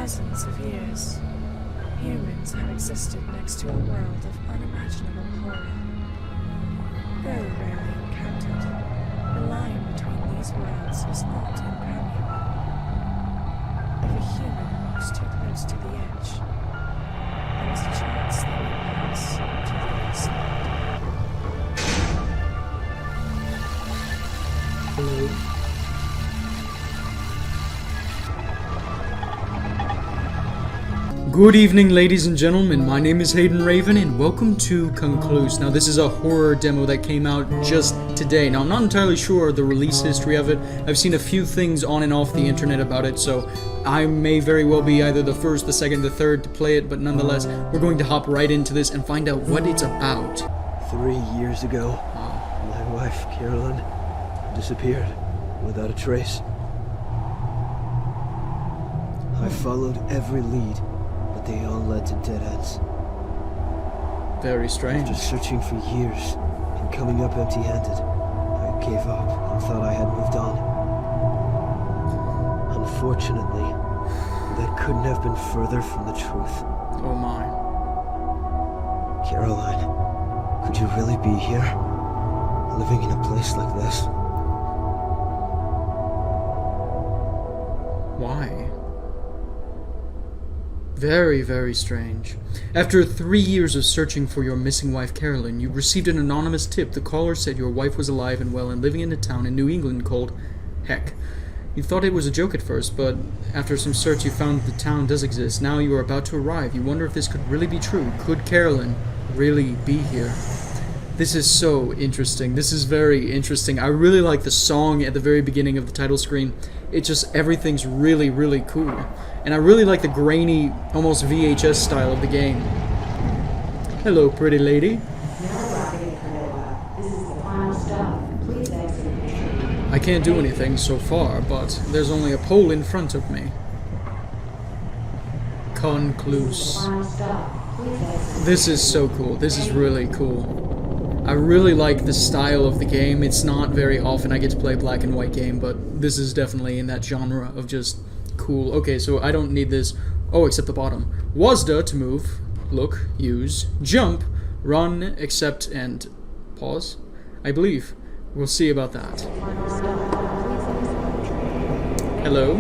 thousands of years, humans have existed next to a world of unimaginable horror. Though rarely encountered, the line between these worlds is not impermeable. If a human walks too close to the edge, there is a chance they may pass to the other side. Hello. Good evening, ladies and gentlemen. My name is Hayden Raven, and welcome to Concluse. Now, this is a horror demo that came out just today. Now, I'm not entirely sure the release history of it. I've seen a few things on and off the internet about it, so I may very well be either the first, the second, the third to play it, but nonetheless, we're going to hop right into this and find out what it's about. 3 years ago, my wife, Carolyn, disappeared without a trace. I followed every lead, but they all led to dead ends. Very strange. After searching for years and coming up empty-handed, I gave up and thought I had moved on. Unfortunately, that couldn't have been further from the truth. Oh my. Caroline, could you really be here? Living in a place like this? Why? Very, very strange. After 3 years of searching for your missing wife, Carolyn, you received an anonymous tip. The caller said your wife was alive and well and living in a town in New England called Heck. You thought it was a joke at first, but after some search you found the town does exist. Now you are about to arrive. You wonder if this could really be true. Could Carolyn really be here? This is so interesting. This is very interesting. I really like the song at the very beginning of the title screen. It just, everything's really, really cool. And I really like the grainy, almost VHS style of the game. Hello, pretty lady. I can't do anything so far, but there's only a pole in front of me. Concluse. This is so cool. This is really cool. I really like the style of the game. It's not very often I get to play a black and white game, but this is definitely in that genre of just cool. Okay, so I don't need this. Oh, except the bottom. WASD to move, look, use, jump, run, accept, and pause, I believe. We'll see about that. Hello?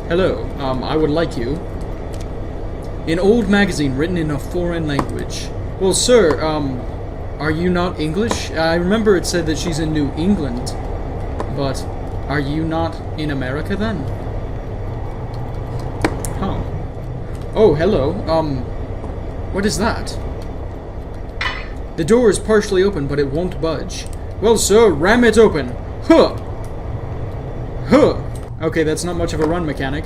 Hello, I would like you. An old magazine written in a foreign language. Well, sir, are you not English? I remember it said that she's in New England. But are you not in America then? Huh. Oh, hello. What is that? The door is partially open, but it won't budge. Well, sir, ram it open. Huh! Huh! Okay, that's not much of a run mechanic.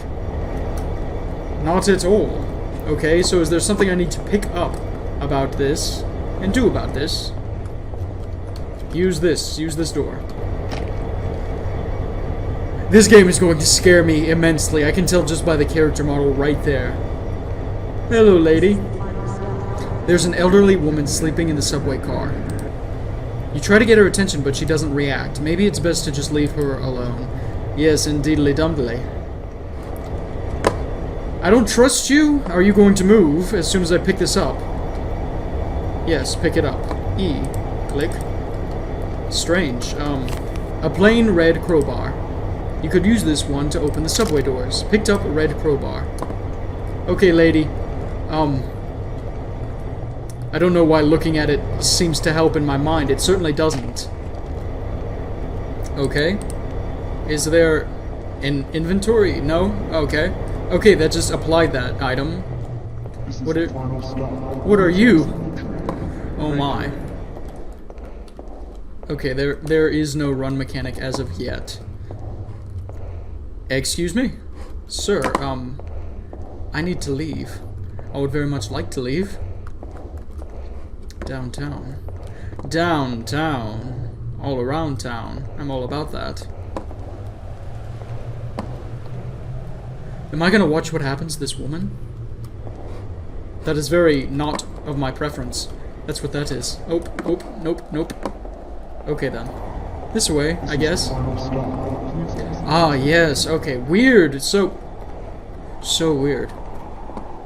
Not at all. Okay, so is there something I need to pick up about this? And do about this? Use this door. This game is going to scare me immensely. I can tell just by the character model right there. Hello, lady. There's an elderly woman sleeping in the subway car. You try to get her attention, but she doesn't react. Maybe it's best to just leave her alone. Yes, indeedly dumbly. I don't trust you. Are you going to move as soon as I pick this up? Yes, pick it up. E. Click. Strange. A plain red crowbar. You could use this one to open the subway doors. Picked up a red crowbar. Okay, lady. I don't know why looking at it seems to help in my mind. It certainly doesn't. Okay. Is there an inventory? No? Okay. Okay, that just applied that item. What are you? Oh my. Okay, there is no run mechanic as of yet. Excuse me? Sir, I need to leave. I would very much like to leave. Downtown. Downtown. All around town. I'm all about that. Am I gonna watch what happens to this woman? That is very not of my preference. That's what that is. Oh, nope, nope. Okay then. This way, I guess. Ah, yes, okay. Weird. So, So weird.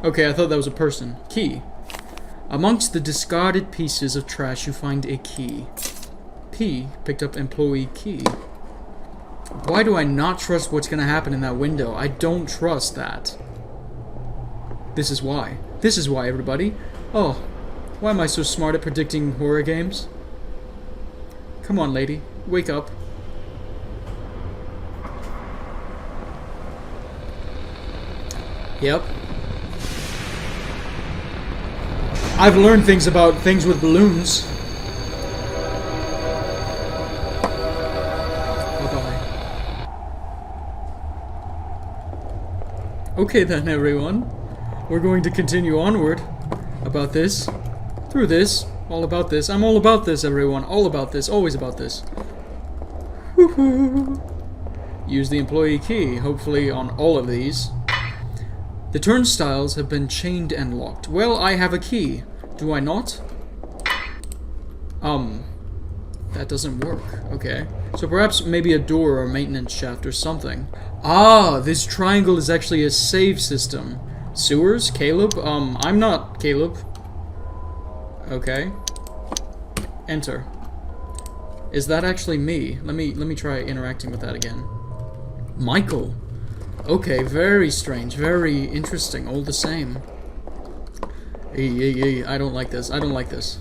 Okay, I thought that was a person. Key. Amongst the discarded pieces of trash, you find a key. P picked up employee key. Why do I not trust what's going to happen in that window? I don't trust that. This is why. This is why, everybody. Oh, why am I so smart at predicting horror games? Come on, lady. Wake up. Yep. I've learned things about things with balloons. Bye-bye. Okay then, everyone. We're going to continue onward about this. Through this. All about this. I'm all about this, everyone. All about this. Always about this. Woohoo! Use the employee key, hopefully on all of these. The turnstiles have been chained and locked. Well, I have a key. Do I not? That doesn't work. Okay. So perhaps maybe a door or a maintenance shaft or something. Ah, this triangle is actually a save system. Sewers? Caleb? I'm not Caleb. Okay. Enter. Is that actually me? Let me try interacting with that again. Michael. Okay, very strange, very interesting, all the same. I don't like this, I don't like this.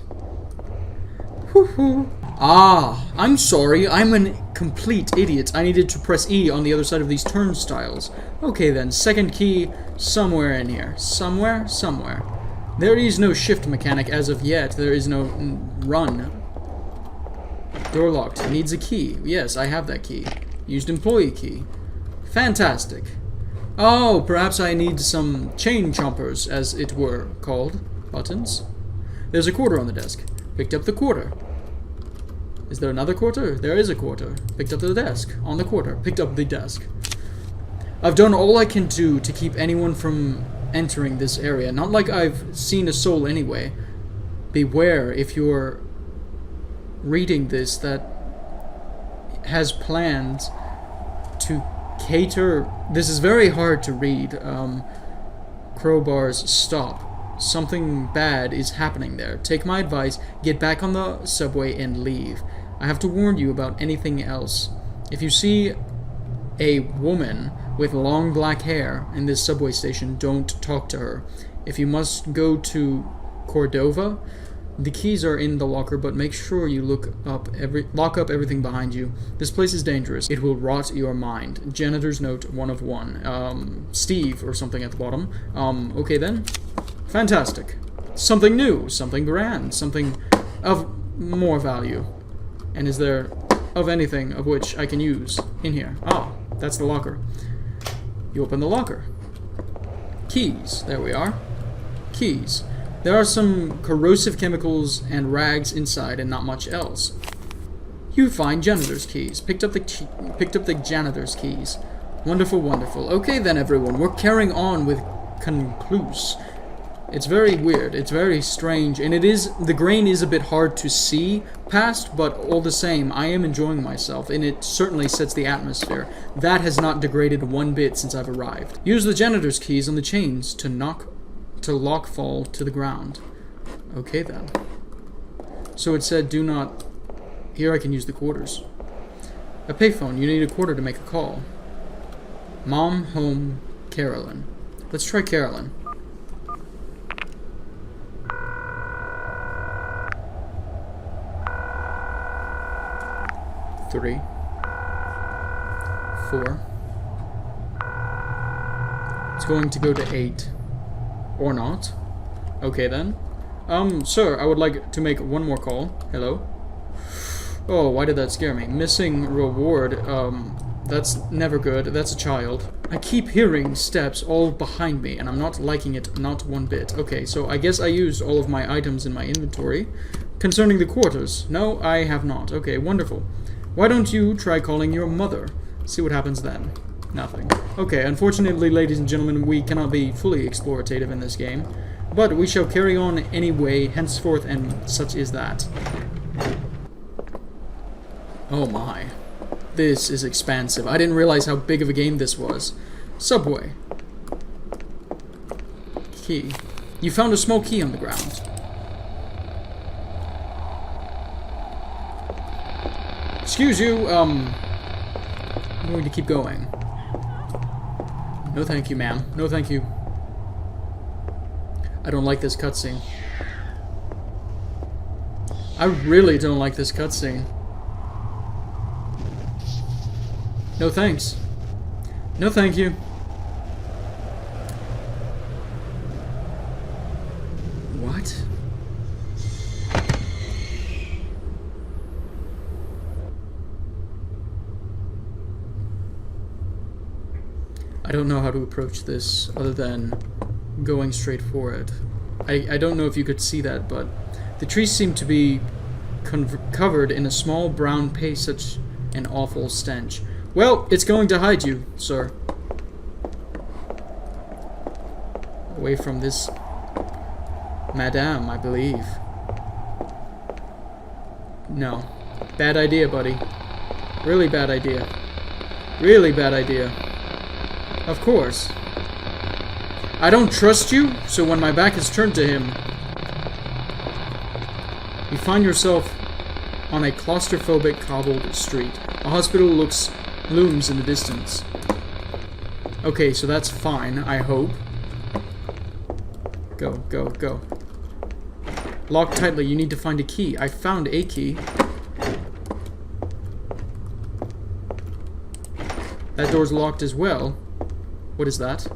Woohoo. Ah, I'm sorry, I'm a complete idiot. I needed to press E on the other side of these turnstiles. Okay then, second key, somewhere in here. Somewhere? Somewhere. There is no shift mechanic as of yet, there is no run. Door locked, needs a key. Yes, I have that key. Used employee key. Fantastic. Oh, perhaps I need some chain chompers, as it were called. Buttons. There's a quarter on the desk. Picked up the quarter. Is there another quarter? There is a quarter. Picked up the desk. On the quarter. Picked up the desk. I've done all I can do to keep anyone from entering this area. Not like I've seen a soul anyway. Beware if you're reading this that has plans to cater. This is very hard to read. Crowbars, stop. Something bad is happening there. Take my advice, get back on the subway and leave. I have to warn you about anything else. If you see a woman with long black hair in this subway station, don't talk to her. If you must go to Cordova, the keys are in the locker, but make sure you lock up everything behind you. This place is dangerous. It will rot your mind. Janitor's note 1 of 1. Steve or something at the bottom. Okay then. Fantastic. Something new, something grand, something of more value. And is there of anything of which I can use in here? Ah, that's the locker. You open the locker. Keys. There we are. Keys. There are some corrosive chemicals and rags inside and not much else. You find janitor's keys. Picked up the janitor's keys. Wonderful, wonderful. Okay then, everyone. We're carrying on with Concluse. It's very weird. It's very strange. And the grain is a bit hard to see past, but all the same, I am enjoying myself. And it certainly sets the atmosphere. That has not degraded one bit since I've arrived. Use the janitor's keys on the chains to lock fall to the ground. Okay then. So it said do not. Here I can use the quarters. A payphone. You need a quarter to make a call. Mom, home, Carolyn. Let's try Carolyn. Three. 4. It's going to go to 8. Or not. Okay then. Sir, I would like to make one more call. Hello? Oh, why did that scare me? Missing reward. That's never good. That's a child. I keep hearing steps all behind me, and I'm not liking it, not one bit. Okay, so I guess I used all of my items in my inventory. Concerning the quarters. No, I have not. Okay, wonderful. Why don't you try calling your mother? See what happens then. Nothing. Okay, unfortunately, ladies and gentlemen, we cannot be fully explorative in this game. But we shall carry on anyway, henceforth, and such is that. Oh my. This is expansive. I didn't realize how big of a game this was. Subway. key. You found a small key on the ground. Excuse you, I'm going to keep going. No thank you, ma'am. No thank you. I don't like this cutscene. I really don't like this cutscene. No thanks. No thank you. What? I don't know how to approach this other than going straight for it. I don't know if you could see that, but the trees seem to be covered in a small brown paste, such an awful stench. Well, it's going to hide you, sir. Away from this madame, I believe. No. Bad idea, buddy. Really bad idea. Really bad idea. Of course. I don't trust you, so when my back is turned to him, you find yourself on a claustrophobic cobbled street. A hospital looms in the distance. Okay, so that's fine, I hope. Go, go, go. Lock tightly, you need to find a key. I found a key. That door's locked as well. What is that?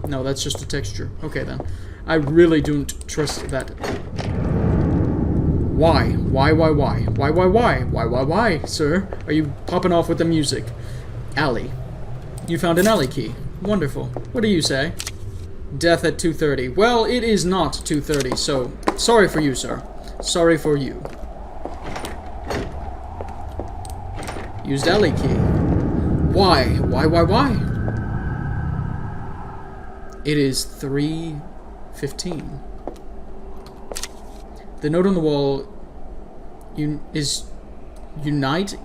No, that's just a texture. Okay, then. I really don't trust that. Why? Why? Why, sir? Are you popping off with the music? Alley. You found an alley key. Wonderful. What do you say? Death at 2:30. Well, it is not 2:30, so sorry for you, sir. Sorry for you. Used alley key. Why? Why? It is 3:15. The note on the wall is Unite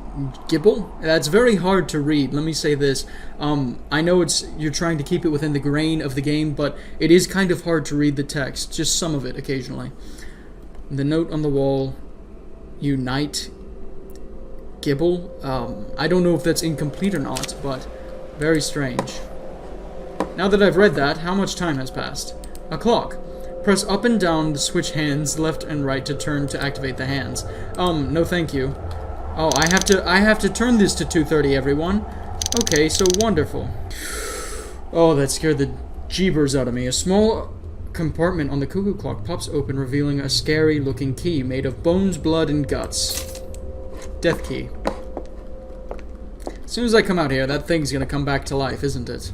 Gibble? That's very hard to read, let me say this. I know you're trying to keep it within the grain of the game, but it is kind of hard to read the text, just some of it occasionally. The note on the wall, Unite Gibble? I don't know if that's incomplete or not, but very strange. Now that I've read that, how much time has passed? A clock. Press up and down to switch hands, left and right to turn to activate the hands. No thank you. Oh, I have to turn this to 2:30, everyone. Okay, so wonderful. Oh, that scared the jeebers out of me. A small compartment on the cuckoo clock pops open, revealing a scary-looking key made of bones, blood, and guts. Death key. As soon as I come out here, that thing's gonna come back to life, isn't it?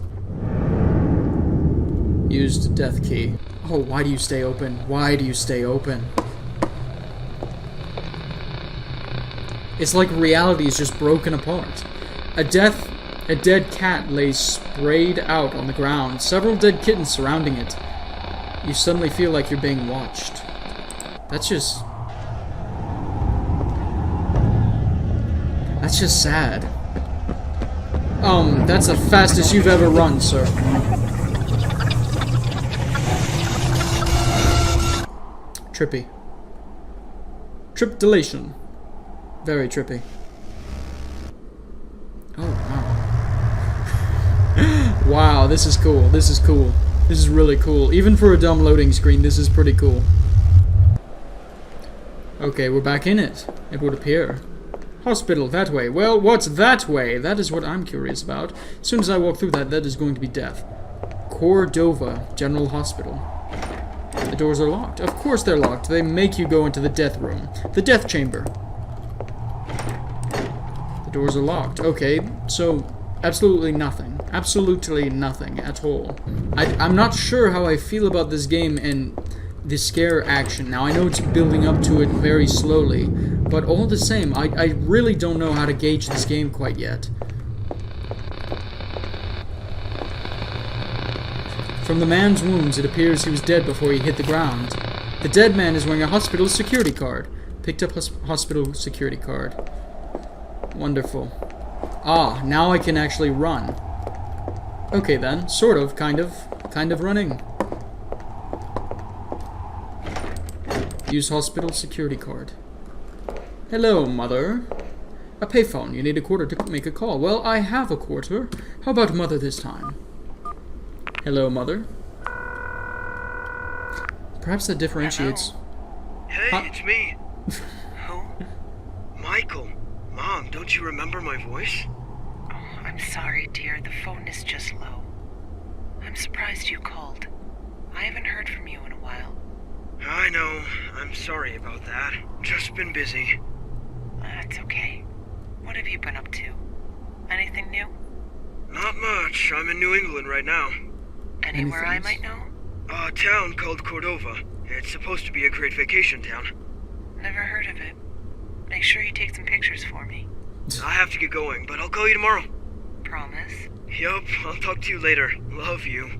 Used death key. Oh, why do you stay open? Why do you stay open? It's like reality is just broken apart. A dead cat lays sprayed out on the ground, several dead kittens surrounding it. You suddenly feel like you're being watched. That's just sad. That's the fastest you've ever run, sir. Trippy. Trip-delation. Very trippy. Oh, wow. Wow, this is cool. This is cool. This is really cool. Even for a dumb loading screen, this is pretty cool. Okay, we're back in it, it would appear. Hospital, that way. Well, what's that way? That is what I'm curious about. As soon as I walk through that is going to be death. Cordova General Hospital. The doors are locked. Of course they're locked. They make you go into the death room. The death chamber. The doors are locked. Okay, so absolutely nothing. Absolutely nothing at all. I'm not sure how I feel about this game and the scare action. Now, I know it's building up to it very slowly, but all the same, I really don't know how to gauge this game quite yet. From the man's wounds, it appears he was dead before he hit the ground. The dead man is wearing a hospital security card. Picked up hospital security card. Wonderful. Ah, now I can actually run. Okay then, sort of, kind of running. Use hospital security card. Hello, mother. A payphone. You need a quarter to make a call. Well, I have a quarter. How about mother this time? Hello, mother. Perhaps that differentiates... Hey, it's me. Who? Michael. Mom, don't you remember my voice? Oh, I'm sorry, dear. The phone is just low. I'm surprised you called. I haven't heard from you in a while. I know. I'm sorry about that. Just been busy. That's okay. What have you been up to? Anything new? Not much. I'm in New England right now. Anywhere I might know? A town called Cordova. It's supposed to be a great vacation town. Never heard of it. Make sure you take some pictures for me. I have to get going, but I'll call you tomorrow. Promise? Yup, I'll talk to you later. Love you.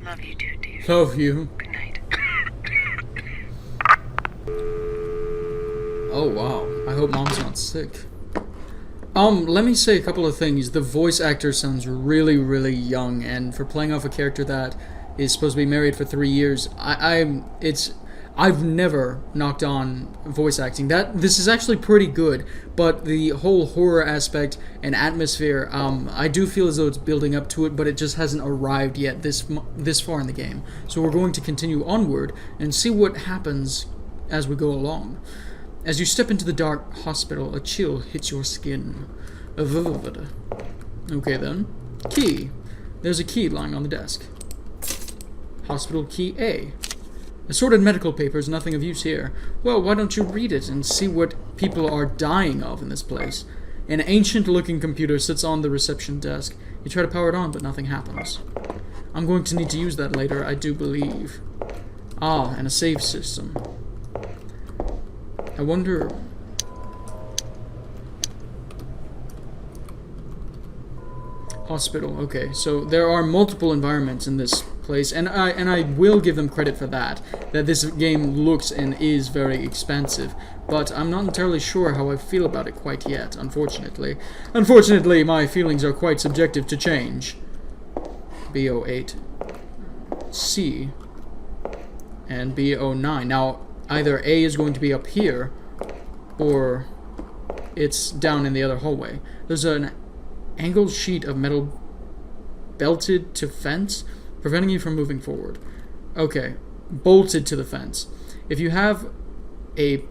Love you too, dear. Love you. Good night. Oh, wow. I hope mom's not sick. Let me say a couple of things. The voice actor sounds really, really young, and for playing off a character that is supposed to be married for 3 years, I've never knocked on voice acting. This is actually pretty good, but the whole horror aspect and atmosphere, I do feel as though it's building up to it, but it just hasn't arrived yet this far in the game. So we're going to continue onward and see what happens as we go along. As you step into the dark hospital, a chill hits your skin. Okay then. Key. There's a key lying on the desk. Hospital key A. Assorted medical papers, nothing of use here. Well, why don't you read it and see what people are dying of in this place? An ancient-looking computer sits on the reception desk. You try to power it on, but nothing happens. I'm going to need to use that later, I do believe. Ah, and a save system. I wonder... Hospital, okay. So there are multiple environments in this place, and I will give them credit for that this game looks and is very expansive, but I'm not entirely sure how I feel about it quite yet, unfortunately. Unfortunately, my feelings are quite subjective to change. B08. C. And B09. Now, either A is going to be up here, or it's down in the other hallway. There's an angled sheet of metal belted to fence, preventing you from moving forward. Okay, bolted to the fence. If you have a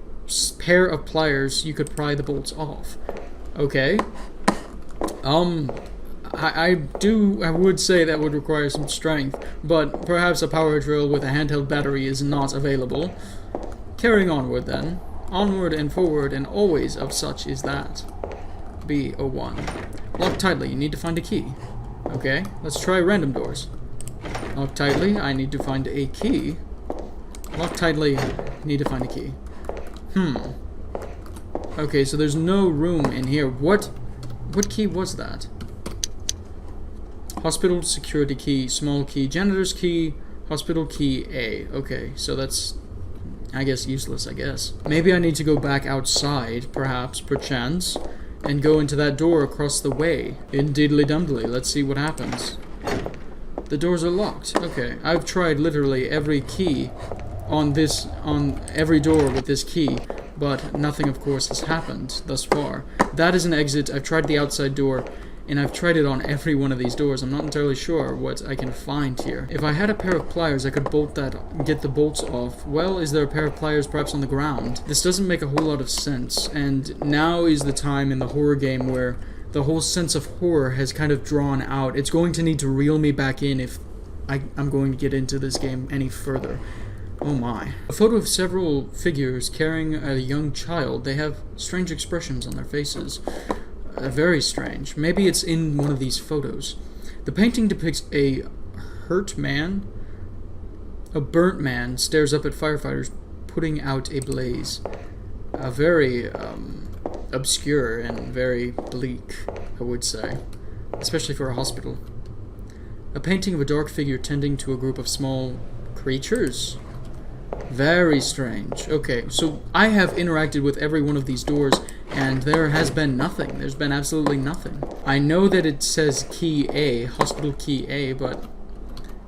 pair of pliers, you could pry the bolts off. Okay. I would say that would require some strength, but perhaps a power drill with a handheld battery is not available. Carrying onward then. Onward and forward, and always of such is that. B01. Lock tightly, you need to find a key. Okay, let's try random doors. Lock tightly, I need to find a key. Lock tightly, need to find a key. Okay, so there's no room in here. What key was that? Hospital security key, small key, janitor's key, hospital key A. Okay, so that's, I guess, useless, I guess. Maybe I need to go back outside, perhaps, perchance, and go into that door across the way. Indeedly-dumbly, let's see what happens. The doors are locked. Okay, I've tried literally every key on every door with this key, but nothing, of course, has happened thus far. That is an exit. I've tried the outside door, and I've tried it on every one of these doors. I'm not entirely sure what I can find here. If I had a pair of pliers, I could get the bolts off. Well, is there a pair of pliers perhaps on the ground? This doesn't make a whole lot of sense, and now is the time in the horror game where the whole sense of horror has kind of drawn out. It's going to need to reel me back in if I'm going to get into this game any further. Oh my. A photo of several figures carrying a young child. They have strange expressions on their faces. Very strange. Maybe it's in one of these photos. The painting depicts a hurt man. A burnt man stares up at firefighters putting out a blaze. A very obscure and very bleak, I would say, especially for a hospital. A painting of a dark figure tending to a group of small creatures. Very strange. Okay, so I have interacted with every one of these doors, and there has been nothing. There's been absolutely nothing. I know that it says key A, hospital key A, but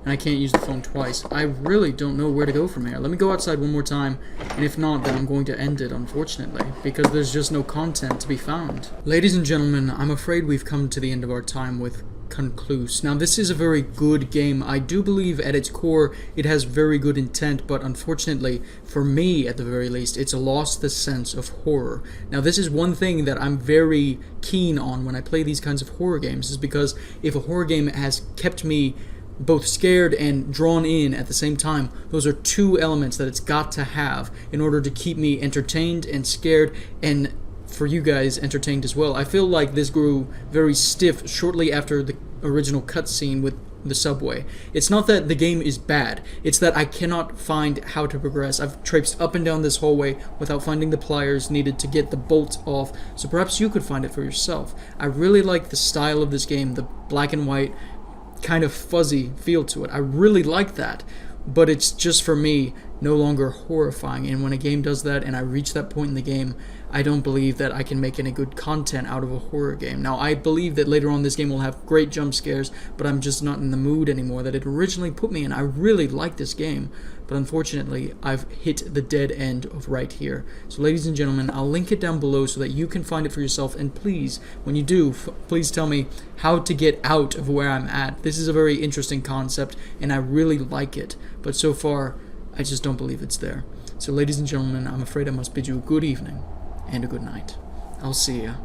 and I can't use the phone twice. I really don't know where to go from here. Let me go outside one more time, and if not, then I'm going to end it, unfortunately, because there's just no content to be found. Ladies and gentlemen, I'm afraid we've come to the end of our time with Concluse. Now, this is a very good game. I do believe at its core it has very good intent, but unfortunately, for me at the very least, it's lost the sense of horror. Now, this is one thing that I'm very keen on when I play these kinds of horror games, is because if a horror game has kept me both scared and drawn in at the same time, those are two elements that it's got to have in order to keep me entertained and scared, and for you guys entertained as well. I feel like this grew very stiff shortly after the original cutscene with the subway. It's not that the game is bad, it's that I cannot find how to progress. I've traipsed up and down this hallway without finding the pliers needed to get the bolt off, so perhaps you could find it for yourself. I really like the style of this game, the black and white, kind of fuzzy feel to it. I really like that, but it's just, for me, no longer horrifying. And when a game does that and I reach that point in the game, I don't believe that I can make any good content out of a horror game. Now, I believe that later on this game will have great jump scares, but I'm just not in the mood anymore that it originally put me in. I really like this game, but unfortunately, I've hit the dead end of right here. So ladies and gentlemen, I'll link it down below so that you can find it for yourself, and please, when you do, please tell me how to get out of where I'm at. This is a very interesting concept, and I really like it, but so far, I just don't believe it's there. So ladies and gentlemen, I'm afraid I must bid you a good evening and a good night. I'll see ya.